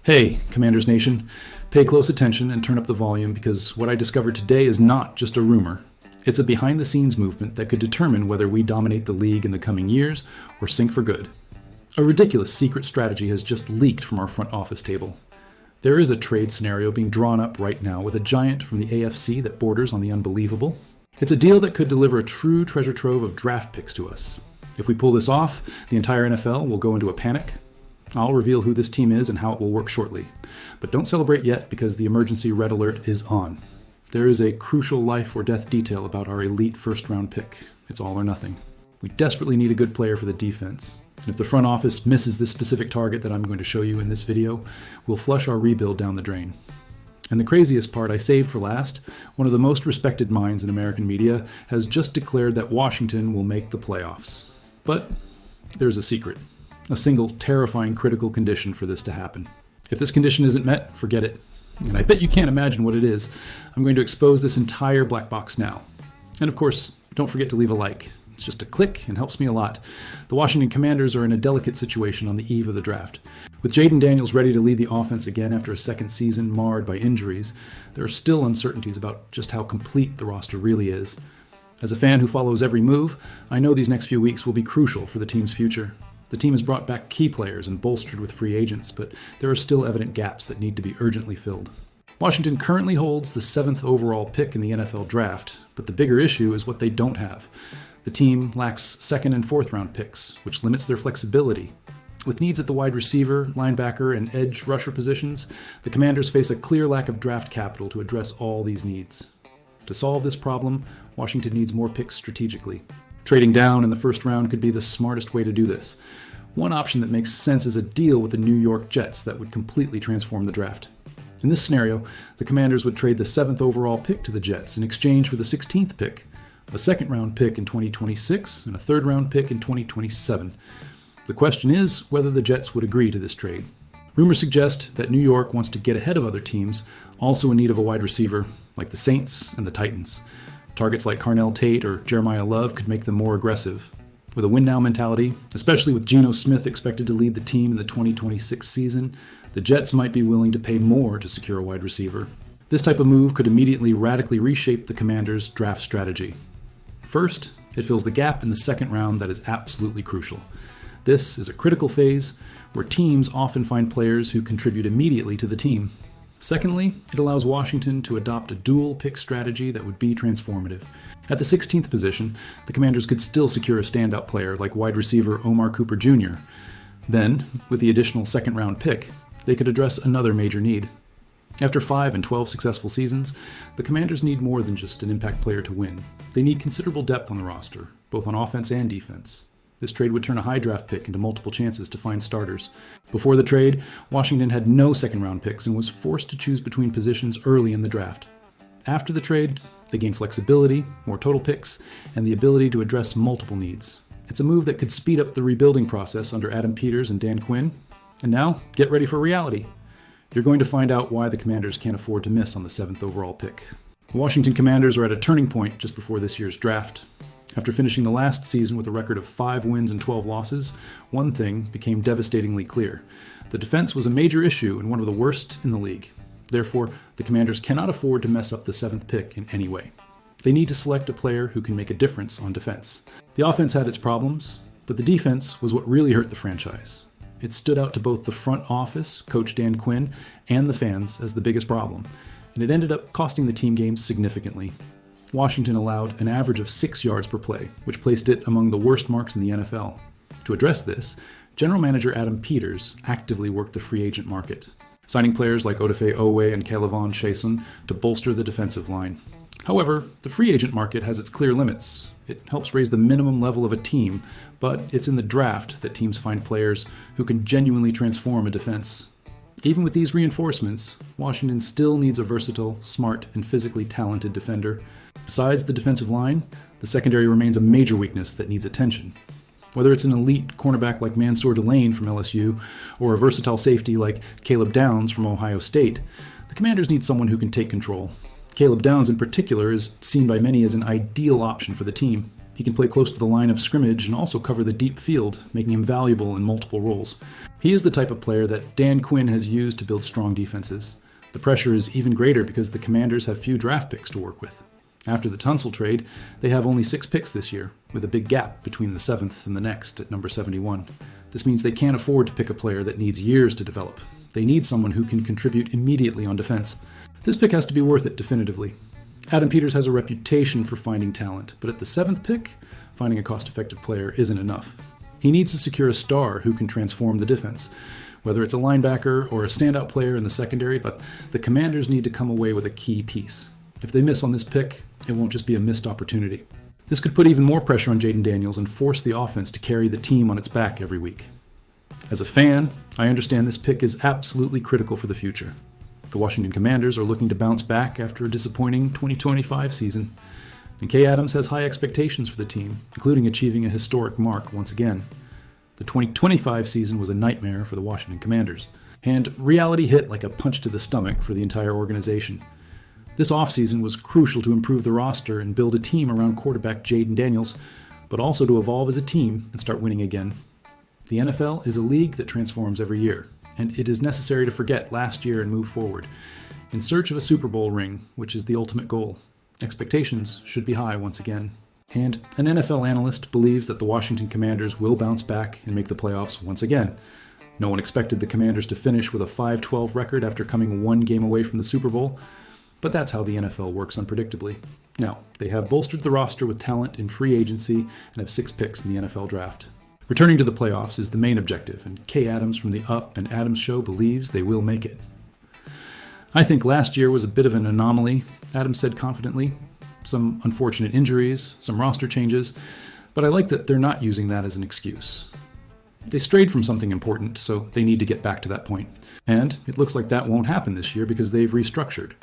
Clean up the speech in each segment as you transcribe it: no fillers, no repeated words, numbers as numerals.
Hey, Commanders Nation, pay close attention and turn up the volume because what I discovered today is not just a rumor. It's a behind-the-scenes movement that could determine whether we dominate the league in the coming years or sink for good. A ridiculous secret strategy has just leaked from our front office table. There is a trade scenario being drawn up right now with a giant from the AFC that borders on the unbelievable. It's a deal that could deliver a true treasure trove of draft picks to us. If we pull this off, the entire NFL will go into a panic. I'll reveal who this team is and how it will work shortly. But don't celebrate yet because the emergency red alert is on. There is a crucial life or death detail about our elite first-round pick. It's all or nothing. We desperately need a good player for the defense. And if the front office misses this specific target that I'm going to show you in this video, we'll flush our rebuild down the drain. And the craziest part I saved for last, one of the most respected minds in American media has just declared that Washington will make the playoffs. But there's a secret. A single terrifying critical condition for this to happen. If this condition isn't met, forget it. And I bet you can't imagine what it is. I'm going to expose this entire black box now. And of course, don't forget to leave a like. It's just a click and helps me a lot. The Washington Commanders are in a delicate situation on the eve of the draft. With Jayden Daniels ready to lead the offense again after a second season marred by injuries, there are still uncertainties about just how complete the roster really is. As a fan who follows every move, I know these next few weeks will be crucial for the team's future. The team has brought back key players and bolstered with free agents, but there are still evident gaps that need to be urgently filled. Washington currently holds the 7th overall pick in the NFL draft, but the bigger issue is what they don't have. The team lacks 2nd and 4th round picks, which limits their flexibility. With needs at the wide receiver, linebacker, and edge rusher positions, the Commanders face a clear lack of draft capital to address all these needs. To solve this problem, Washington needs more picks strategically. Trading down in the first round could be the smartest way to do this. One option that makes sense is a deal with the New York Jets that would completely transform the draft. In this scenario, the Commanders would trade the 7th overall pick to the Jets in exchange for the 16th pick, a 2nd round pick in 2026, and a 3rd round pick in 2027. The question is whether the Jets would agree to this trade. Rumors suggest that New York wants to get ahead of other teams, also in need of a wide receiver, like the Saints and the Titans. Targets like Carnell Tate or Jeremiah Love could make them more aggressive. With a win-now mentality, especially with Geno Smith expected to lead the team in the 2026 season, the Jets might be willing to pay more to secure a wide receiver. This type of move could immediately radically reshape the Commanders' draft strategy. First, it fills the gap in the 2nd round that is absolutely crucial. This is a critical phase where teams often find players who contribute immediately to the team. Secondly, it allows Washington to adopt a dual pick strategy that would be transformative. At the 16th position, the Commanders could still secure a standout player like wide receiver Omar Cooper Jr. Then, with the additional 2nd round pick, they could address another major need. After 5 and 12 successful seasons, the Commanders need more than just an impact player to win. They need considerable depth on the roster, both on offense and defense. This trade would turn a high draft pick into multiple chances to find starters. Before the trade, Washington had no 2nd round picks and was forced to choose between positions early in the draft. After the trade, they gained flexibility, more total picks, and the ability to address multiple needs. It's a move that could speed up the rebuilding process under Adam Peters and Dan Quinn. And now, get ready for reality. You're going to find out why the Commanders can't afford to miss on the 7th overall pick. The Washington Commanders are at a turning point just before this year's draft. After finishing the last season with a record of 5 wins and 12 losses, one thing became devastatingly clear. The defense was a major issue and one of the worst in the league. Therefore, the Commanders cannot afford to mess up the 7th pick in any way. They need to select a player who can make a difference on defense. The offense had its problems, but the defense was what really hurt the franchise. It stood out to both the front office, Coach Dan Quinn, and the fans as the biggest problem, and it ended up costing the team games significantly. Washington allowed an average of 6 yards per play, which placed it among the worst marks in the NFL. To address this, General Manager Adam Peters actively worked the free agent market, signing players like Odafe Oweh and K'Lavon Chaisson to bolster the defensive line. However, the free agent market has its clear limits. It helps raise the minimum level of a team, but it's in the draft that teams find players who can genuinely transform a defense. Even with these reinforcements, Washington still needs a versatile, smart, and physically talented defender. Besides the defensive line, the secondary remains a major weakness that needs attention. Whether it's an elite cornerback like Mansour Delane from LSU or a versatile safety like Caleb Downs from Ohio State, the Commanders need someone who can take control. Caleb Downs in particular is seen by many as an ideal option for the team. He can play close to the line of scrimmage and also cover the deep field, making him valuable in multiple roles. He is the type of player that Dan Quinn has used to build strong defenses. The pressure is even greater because the Commanders have few draft picks to work with. After the Tunsil trade, they have only 6 picks this year, with a big gap between the 7th and the next at number 71. This means they can't afford to pick a player that needs years to develop. They need someone who can contribute immediately on defense. This pick has to be worth it definitively. Adam Peters has a reputation for finding talent, but at the 7th pick, finding a cost-effective player isn't enough. He needs to secure a star who can transform the defense, whether it's a linebacker or a standout player in the secondary, but the Commanders need to come away with a key piece. If they miss on this pick, it won't just be a missed opportunity. This could put even more pressure on Jayden Daniels and force the offense to carry the team on its back every week. As a fan, I understand this pick is absolutely critical for the future. The Washington Commanders are looking to bounce back after a disappointing 2025 season, and Kay Adams has high expectations for the team, including achieving a historic mark once again. The 2025 season was a nightmare for the Washington Commanders, and reality hit like a punch to the stomach for the entire organization. This offseason was crucial to improve the roster and build a team around quarterback Jayden Daniels, but also to evolve as a team and start winning again. The NFL is a league that transforms every year, and it is necessary to forget last year and move forward, in search of a Super Bowl ring, which is the ultimate goal. Expectations should be high once again. And an NFL analyst believes that the Washington Commanders will bounce back and make the playoffs once again. No one expected the Commanders to finish with a 5-12 record after coming one game away from the Super Bowl, but that's how the NFL works unpredictably. Now, they have bolstered the roster with talent in free agency and have 6 picks in the NFL draft. Returning to the playoffs is the main objective, and Kay Adams from the Up and Adams Show believes they will make it. I think last year was a bit of an anomaly, Adams said confidently. Some unfortunate injuries, some roster changes, but I like that they're not using that as an excuse. They strayed from something important, so they need to get back to that point. And it looks like that won't happen this year because they've restructured.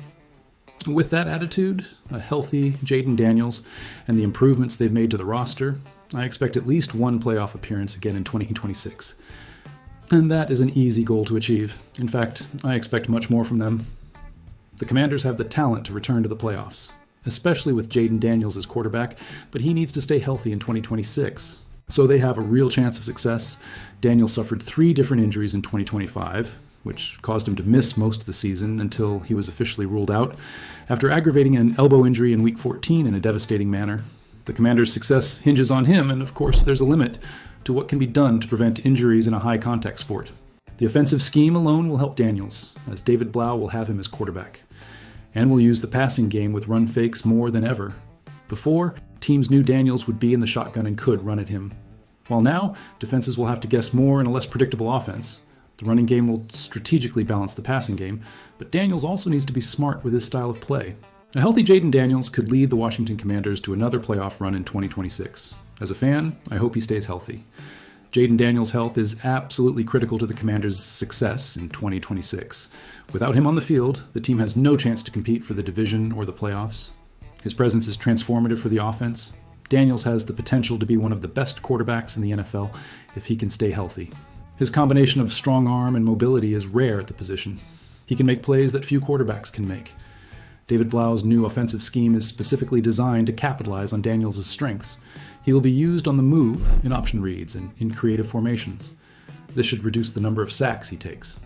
With that attitude, a healthy Jayden Daniels, and the improvements they've made to the roster, I expect at least one playoff appearance again in 2026. And that is an easy goal to achieve. In fact, I expect much more from them. The Commanders have the talent to return to the playoffs, especially with Jayden Daniels as quarterback, but he needs to stay healthy in 2026. So they have a real chance of success. Daniels suffered 3 different injuries in 2025, which caused him to miss most of the season until he was officially ruled out, after aggravating an elbow injury in Week 14 in a devastating manner. The Commanders' success hinges on him, and of course there's a limit to what can be done to prevent injuries in a high-contact sport. The offensive scheme alone will help Daniels, as David Blau will have him as quarterback, and will use the passing game with run fakes more than ever. Before, teams knew Daniels would be in the shotgun and could run at him, while now defenses will have to guess more in a less predictable offense. The running game will strategically balance the passing game, but Daniels also needs to be smart with his style of play. A healthy Jayden Daniels could lead the Washington Commanders to another playoff run in 2026. As a fan, I hope he stays healthy. Jayden Daniels' health is absolutely critical to the Commanders' success in 2026. Without him on the field, the team has no chance to compete for the division or the playoffs. His presence is transformative for the offense. Daniels has the potential to be one of the best quarterbacks in the NFL if he can stay healthy. His combination of strong arm and mobility is rare at the position. He can make plays that few quarterbacks can make. David Blau's new offensive scheme is specifically designed to capitalize on Daniels' strengths. He will be used on the move in option reads and in creative formations. This should reduce the number of sacks he takes.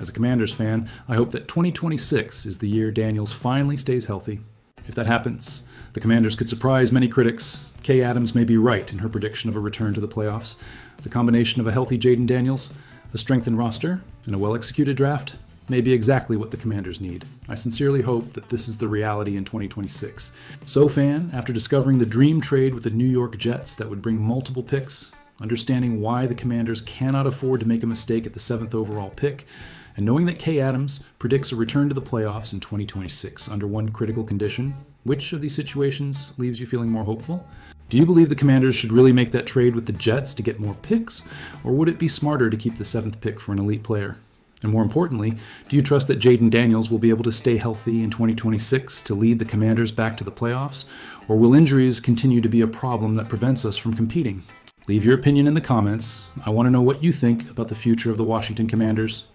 As a Commanders fan, I hope that 2026 is the year Daniels finally stays healthy. If that happens, the Commanders could surprise many critics. Kay Adams may be right in her prediction of a return to the playoffs. The combination of a healthy Jayden Daniels, a strengthened roster, and a well-executed draft may be exactly what the Commanders need. I sincerely hope that this is the reality in 2026. So fan, after discovering the dream trade with the New York Jets that would bring multiple picks, understanding why the Commanders cannot afford to make a mistake at the 7th overall pick, and knowing that Kay Adams predicts a return to the playoffs in 2026 under one critical condition, which of these situations leaves you feeling more hopeful? Do you believe the Commanders should really make that trade with the Jets to get more picks, or would it be smarter to keep the 7th pick for an elite player? And more importantly, do you trust that Jayden Daniels will be able to stay healthy in 2026 to lead the Commanders back to the playoffs, or will injuries continue to be a problem that prevents us from competing? Leave your opinion in the comments. I want to know what you think about the future of the Washington Commanders.